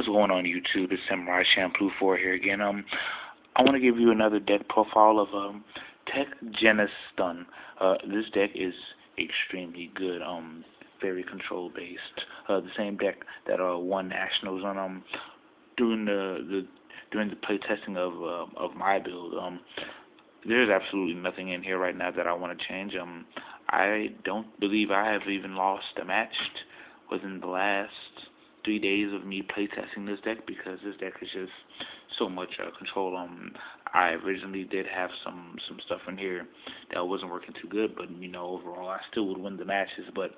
What's going on YouTube? It's samuraichamploo4 here again. I want to give you another deck profile of T.G Stun. This deck is extremely good. Very control based. The same deck that won nationals on during the playtesting of my build. There's absolutely nothing in here right now that I want to change. I don't believe I have even lost a match within the last 3 days of me playtesting this deck, because this deck is just so much control. I originally did have some stuff in here that wasn't working too good, but overall I still would win the matches. But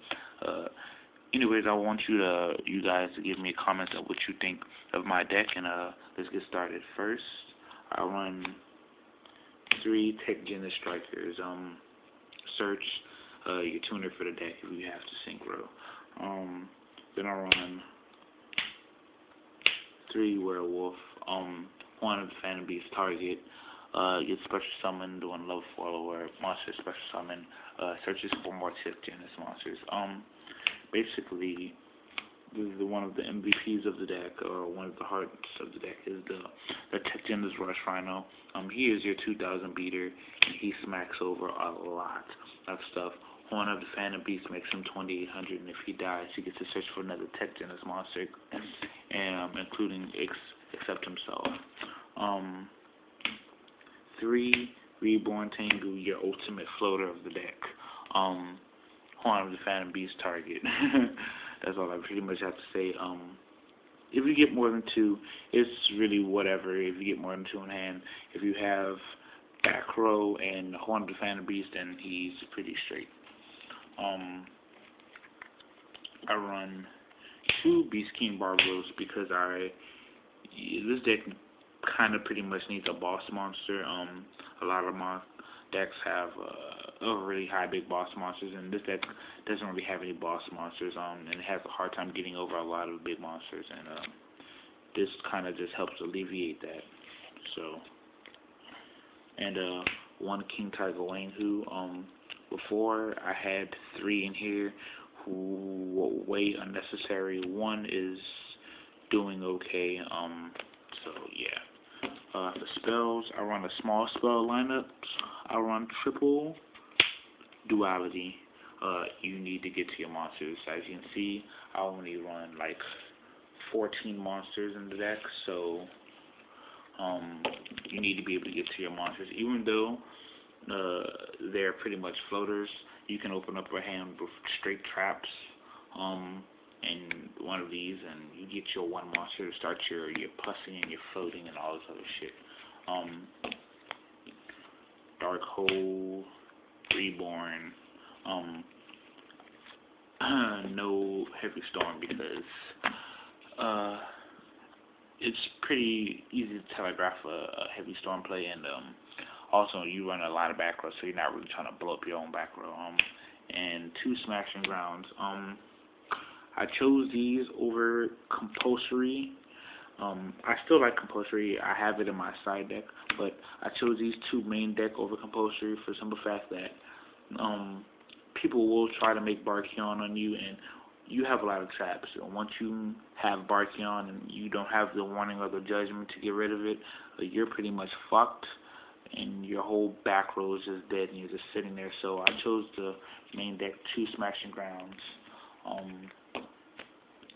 anyways, I want you guys to give me a comment on what you think of my deck, and let's get started. First, I run 3 T.G strikers. Search your tuner for the deck if you have to synchro. Then I run 3 werewolf. One of the Phantom Beast target. Get special summoned on level 4 or monster special summon. Searches for more T.G monsters. Basically, one of the MVPs of the deck, or one of the hearts of the deck, is the T.G Rush Rhino. He is your 2000 beater, and he smacks over a lot of stuff. One of the Phantom Beast makes him 2800, and if he dies, he gets to search for another T.G monster, including except himself. 3 Reborn Tengu, your ultimate floater of the deck. One of the Phantom Beast target. That's all I pretty much have to say. If you get more than 2, it's really whatever. If you get more than 2 in hand, if you have back row and Horn of the Phantom Beast, then he's pretty straight. I run 2 Beast King Barbaros because this deck kind of pretty much needs a boss monster. A lot of my decks have really high big boss monsters, and this deck doesn't really have any boss monsters, and it has a hard time getting over a lot of big monsters, and this kind of just helps alleviate that. So, and 1 King Tiger Wayne, who before I had 3 in here who were way unnecessary. 1 is doing okay. So yeah. For spells, I run a small spell lineup. I run triple duality. You need to get to your monsters. As you can see, I only run like 14 monsters in the deck, so you need to be able to get to your monsters. Even though they're pretty much floaters, you can open up a hand with straight traps, and one of these, and you get your 1 monster to start your pussing and your floating and all this other shit. Dark Hole, Reborn, no Heavy Storm, because it's pretty easy to telegraph a Heavy Storm play, and also you run a lot of back row, so you're not really trying to blow up your own back row. And 2 Smashing Grounds. I chose these over Compulsory. I still like Compulsory. I have it in my side deck, but I chose these 2 main deck over Compulsory for the simple fact that people will try to make Barkion on you, and you have a lot of traps. And once you have Barkion and you don't have the warning or the judgment to get rid of it, you're pretty much fucked, and your whole back row is just dead, and you're just sitting there. So I chose the main deck 2 Smashing Grounds.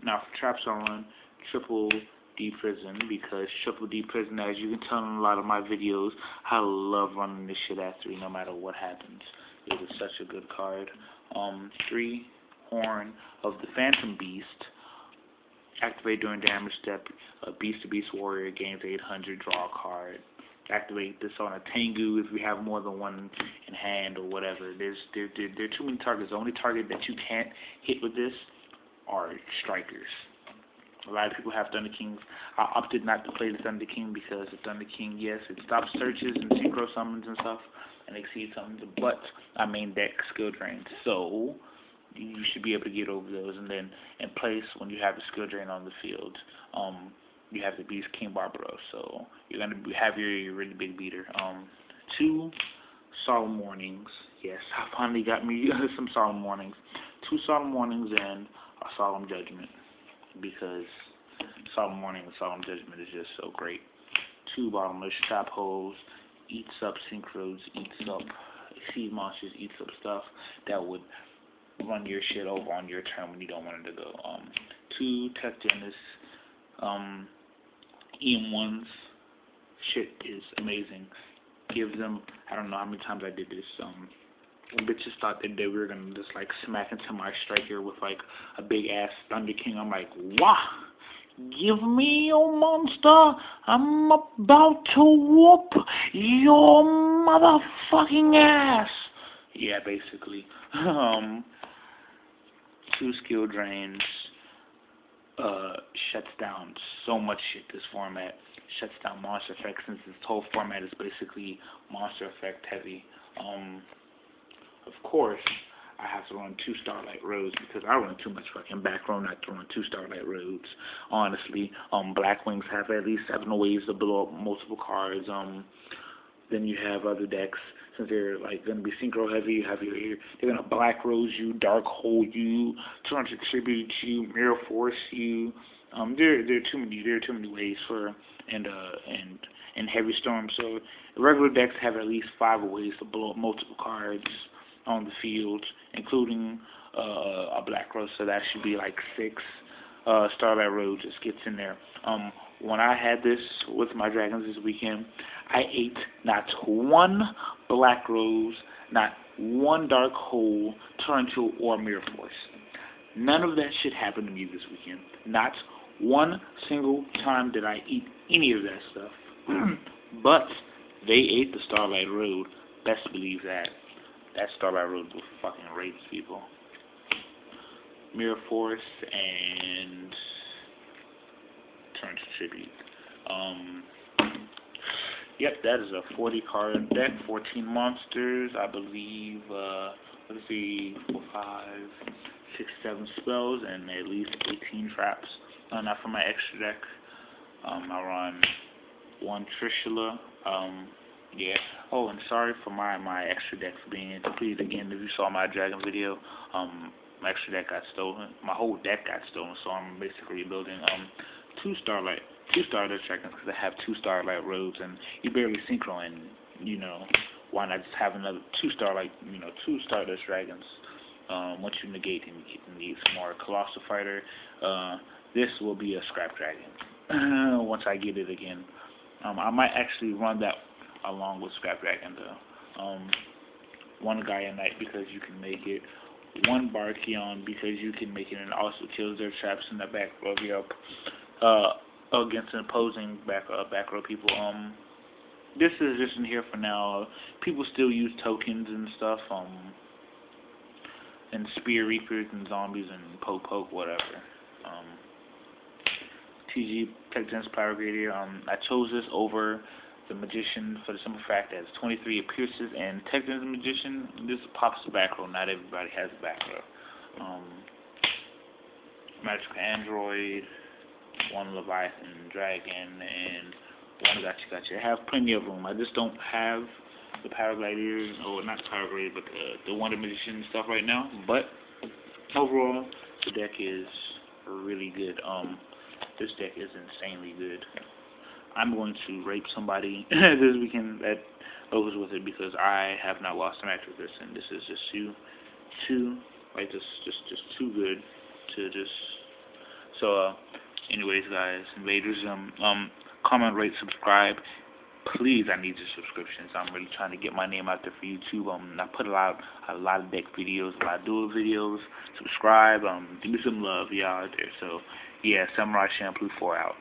Now for traps, I run triple D Prison, because triple D Prison, as you can tell in a lot of my videos, I love running this shit at 3 no matter what happens. It is such a good card. 3 Horn of the Phantom Beast. Activate during damage step. Beast to Beast Warrior gains 800. Draw a card. Activate this on a Tengu if you have more than 1 in hand or whatever. There are too many targets. The only target that you can't hit with this are strikers. A lot of people have Thunder Kings. I opted not to play the Thunder King because the Thunder King, yes, it stops searches and synchro summons and stuff, and exceed summons, but I main deck skill drain, so you should be able to get over those. And then in place, when you have the skill drain on the field, you have the Beast King Barbaros, so you're gonna have your really big beater. 2 Solemn Warnings. Yes, I finally got me some Solemn Warnings. 2 Solemn Warnings and a Solemn Judgment, because Solemn Warning and Solemn Judgment is just so great. 2 bottomless trap holes, eats up synchros, eats up seed monsters, eats up stuff that would run your shit over on your turn when you don't want it to go. 2 Tech Genesis EM1s. Shit is amazing. Gives them, I don't know how many times I did this. Bitches thought that they were gonna just like smack into my striker with like a big ass Thunder King. I'm like, wah! Give me your monster. I'm about to whoop your motherfucking ass. Yeah, basically. 2 skill drains. Shuts down so much shit. This format shuts down monster effect since this whole format is basically monster effect heavy. Of course, I have to run 2 Starlight Roads because I run too much fucking back row not to run 2 Starlight Roads. Honestly, Black Wings have at least 7 ways to blow up multiple cards. Then you have other decks, since they're like gonna be synchro heavy. You have they're gonna Black Rose you, Dark Hole you, 200 Tribute you, Mirror Force you. There are too many ways for and Heavy Storm. So regular decks have at least 5 ways to blow up multiple cards on the field, including a Black Rose, so that should be like 6. Starlight Road just gets in there. When I had this with my Dragons this weekend, I ate not 1 Black Rose, not 1 Dark Hole, Turn to or Mirror Force. None of that shit happened to me this weekend. Not 1 single time did I eat any of that stuff. But they ate the Starlight Road. Best believe that. That Starlight Road will fucking rape people. Mirror Force and Turn to Tribute. Yep, that is a 40 card deck, 14 monsters, I believe, let's see, 4, 5, 6, 7 spells, and at least 18 traps. Not for my extra deck. I run 1 Trishula. Yeah. Oh, and sorry for my extra deck for being incomplete again. If you saw my dragon video, my extra deck got stolen. My whole deck got stolen, so I'm basically building 2 Starlight Dragons because I have 2 Starlight Roads, and you barely synchro, and you know, why not just have another 2 Starlight, 2 Stardust Dragons. Once you negate them, you can need some more Colossal Fighter. This will be a Scrap Dragon once I get it again. I might actually run that along with Scrap Dragon though. 1 Gaia Knight because you can make it. 1 Barkion because you can make it and also kills their traps in the back row against opposing back row people. This is just in here for now. People still use tokens and stuff. And Spear Reapers and Zombies and Poke whatever. T.G Power Gradient. I chose this over the Magician for the simple fact that it's 23 it pierces, and Tech's Magician, this pops the back row. Not everybody has a back row. Magical Android, 1 Leviathan Dragon, and 1 Gotcha. I have plenty of them. I just don't have the Power Gladiator, or not Power Gladiator, but the Wonder Magician stuff right now. But overall, the deck is really good. This deck is insanely good. I'm going to rape somebody this weekend that goes with it because I have not lost a match with this, and this is just too too good to just. So, anyways, guys, invaders, comment, rate, subscribe. Please, I need your subscriptions. I'm really trying to get my name out there for YouTube. I put a lot of deck videos, a lot of duel videos. Subscribe. Give me some love, y'all out there. So, yeah, samuraichamploo4 out.